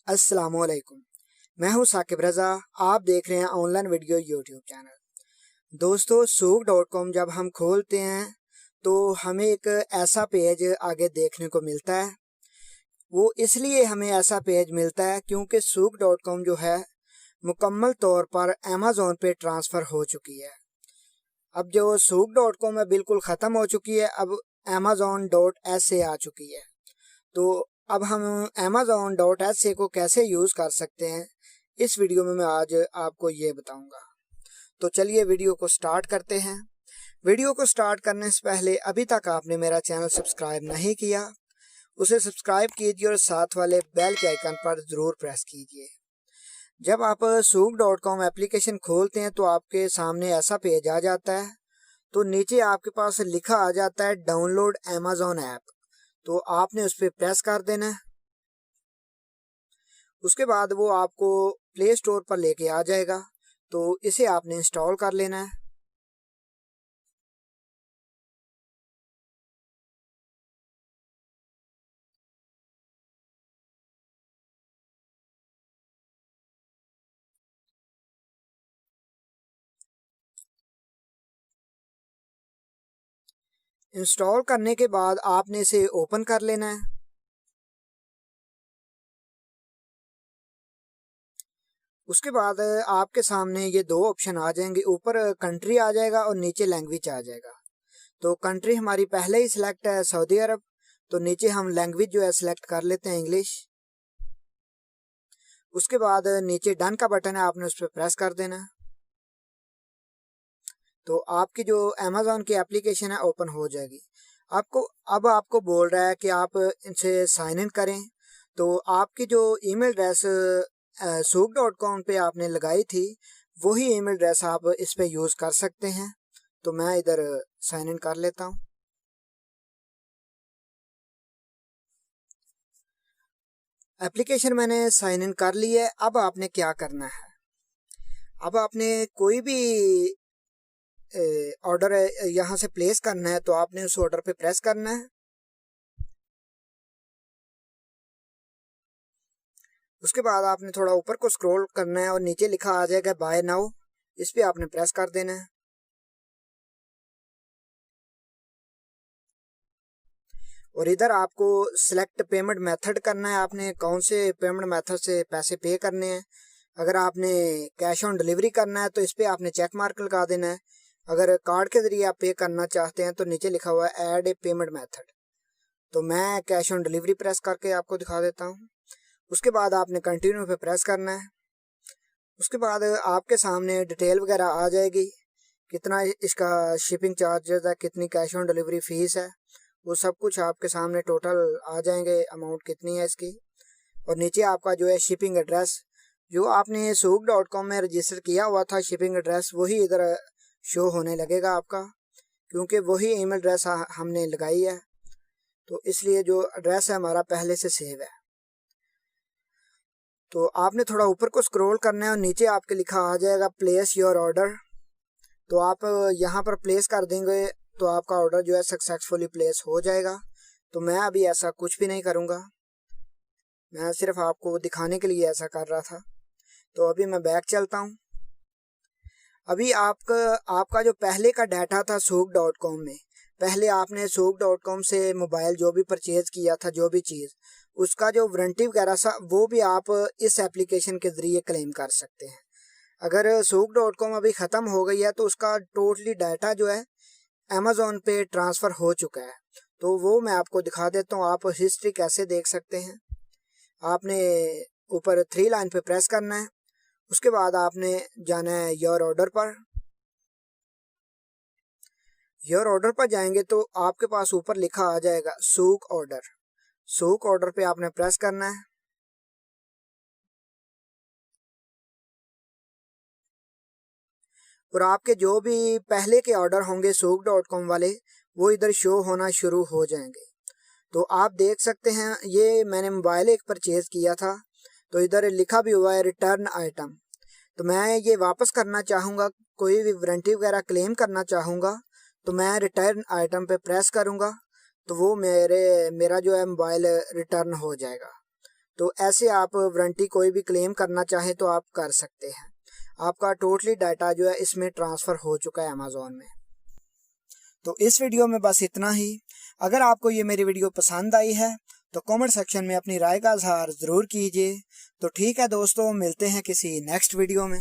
अस्सलामुअलैकुम। मैं हूं साकिब रज़ा। आप देख रहे हैं ऑनलाइन वीडियो यूट्यूब चैनल। दोस्तों, सूख.com जब हम खोलते हैं तो हमें एक ऐसा पेज आगे देखने को मिलता है। वो इसलिए हमें ऐसा पेज मिलता है क्योंकि सूख.com जो है मुकम्मल तौर पर अमेज़ॉन पे ट्रांसफ़र हो चुकी है। अब जो सूख.com है बिल्कुल ख़त्म हो चुकी है, अब amazon.sa आ चुकी है। तो अब हम amazon.sa को कैसे यूज़ कर सकते हैं, इस वीडियो में मैं आज आपको ये बताऊंगा। तो चलिए वीडियो को स्टार्ट करते हैं। वीडियो को स्टार्ट करने से पहले अभी तक आपने मेरा चैनल सब्सक्राइब नहीं किया, उसे सब्सक्राइब कीजिए और साथ वाले बेल के आइकन पर ज़रूर प्रेस कीजिए। जब आप सूख.com एप्लीकेशन खोलते हैं तो आपके सामने ऐसा पेज आ जाता है। तो नीचे आपके पास लिखा आ जाता है डाउनलोड अमेज़ॉन ऐप। तो आपने उस पर प्रेस कर देना है। उसके बाद वो आपको प्ले स्टोर पर लेके आ जाएगा। तो इसे आपने इंस्टॉल कर लेना है। इंस्टॉल करने के बाद आपने इसे ओपन कर लेना है। उसके बाद आपके सामने ये दो ऑप्शन आ जाएंगे, ऊपर कंट्री आ जाएगा और नीचे लैंग्वेज आ जाएगा। तो कंट्री हमारी पहले ही सिलेक्ट है सऊदी अरब, तो नीचे हम लैंग्वेज जो है सिलेक्ट कर लेते हैं इंग्लिश। उसके बाद नीचे डन का बटन है, आपने उस पर प्रेस कर देना है। तो आपकी जो अमेज़ॉन की एप्लीकेशन है ओपन हो जाएगी। आपको बोल रहा है कि आप इनसे साइन इन करें। तो आपकी जो ईमेल एड्रेस सूख.com पे आपने लगाई थी, वही ईमेल एड्रेस आप इस पे यूज़ कर सकते हैं। तो मैं इधर साइन इन कर लेता हूँ। एप्लीकेशन मैंने साइन इन कर ली है। अब आपने क्या करना है, अब आपने कोई भी ऑर्डर यहाँ से प्लेस करना है, तो आपने उस ऑर्डर पे प्रेस करना है। उसके बाद आपने थोड़ा ऊपर को स्क्रॉल करना है और नीचे लिखा आ जाएगा बाय नाउ, इस पे आपने प्रेस कर देना है। और इधर आपको सिलेक्ट पेमेंट मेथड करना है, आपने कौन से पेमेंट मेथड से पैसे पे करने हैं। अगर आपने कैश ऑन डिलीवरी करना है तो इस पे आपने चेक मार्क लगा देना है। अगर कार्ड के जरिए आप पे करना चाहते हैं तो नीचे लिखा हुआ है ऐड ए पेमेंट मेथड। तो मैं कैश ऑन डिलीवरी प्रेस करके आपको दिखा देता हूँ। उसके बाद आपने कंटिन्यू पे प्रेस करना है। उसके बाद आपके सामने डिटेल वगैरह आ जाएगी, कितना इसका शिपिंग चार्जेस है, कितनी कैश ऑन डिलीवरी फीस है, वो सब कुछ आपके सामने टोटल आ जाएंगे, अमाउंट कितनी है इसकी। और नीचे आपका जो है शिपिंग एड्रेस, जो आपने सूख.com में रजिस्टर किया हुआ था शिपिंग एड्रेस, वही इधर शो होने लगेगा आपका, क्योंकि वही ईमेल एड्रेस हमने लगाई है। तो इसलिए जो एड्रेस है हमारा पहले से सेव है। तो आपने थोड़ा ऊपर को स्क्रॉल करना है और नीचे आपके लिखा आ जाएगा प्लेस योर ऑर्डर। तो आप यहाँ पर प्लेस कर देंगे तो आपका ऑर्डर जो है सक्सेसफुली प्लेस हो जाएगा। तो मैं अभी ऐसा कुछ भी नहीं करूँगा, मैं सिर्फ आपको दिखाने के लिए ऐसा कर रहा था। तो अभी मैं बैक चलता हूँ। अभी आपका जो पहले का डाटा था सूख.com में, पहले आपने सूख.com से मोबाइल जो भी परचेज किया था, जो भी चीज़, उसका जो वारंटी वगैरह था वो भी आप इस एप्लीकेशन के ज़रिए क्लेम कर सकते हैं। अगर सूख.com अभी ख़त्म हो गई है तो उसका टोटली डाटा जो है अमेज़ॉन पे ट्रांसफ़र हो चुका है। तो वो मैं आपको दिखा देता हूँ, आप हिस्ट्री कैसे देख सकते हैं। आपने ऊपर 3 लाइन पे प्रेस करना है। उसके बाद आपने जाना है योर ऑर्डर पर। योर ऑर्डर पर जाएंगे तो आपके पास ऊपर लिखा आ जाएगा सूख ऑर्डर। सूख ऑर्डर पे आपने प्रेस करना है। और आपके जो भी पहले के ऑर्डर होंगे सूख.com वाले, वो इधर शो होना शुरू हो जाएंगे। तो आप देख सकते हैं, ये मैंने मोबाइल एक परचेज किया था, तो इधर लिखा भी हुआ है रिटर्न आइटम। तो मैं ये वापस करना चाहूँगा, कोई भी वारंटी वगैरह क्लेम करना चाहूँगा, तो मैं रिटर्न आइटम पे प्रेस करूँगा। तो वो मेरा जो है मोबाइल रिटर्न हो जाएगा। तो ऐसे आप वारंटी कोई भी क्लेम करना चाहे तो आप कर सकते हैं। आपका टोटली डाटा जो है इसमें ट्रांसफ़र हो चुका है अमेज़ॉन में। तो इस वीडियो में बस इतना ही। अगर आपको ये मेरी वीडियो पसंद आई है तो कमेंट सेक्शन में अपनी राय का इजहार ज़रूर कीजिए। तो ठीक है दोस्तों, मिलते हैं किसी नेक्स्ट वीडियो में।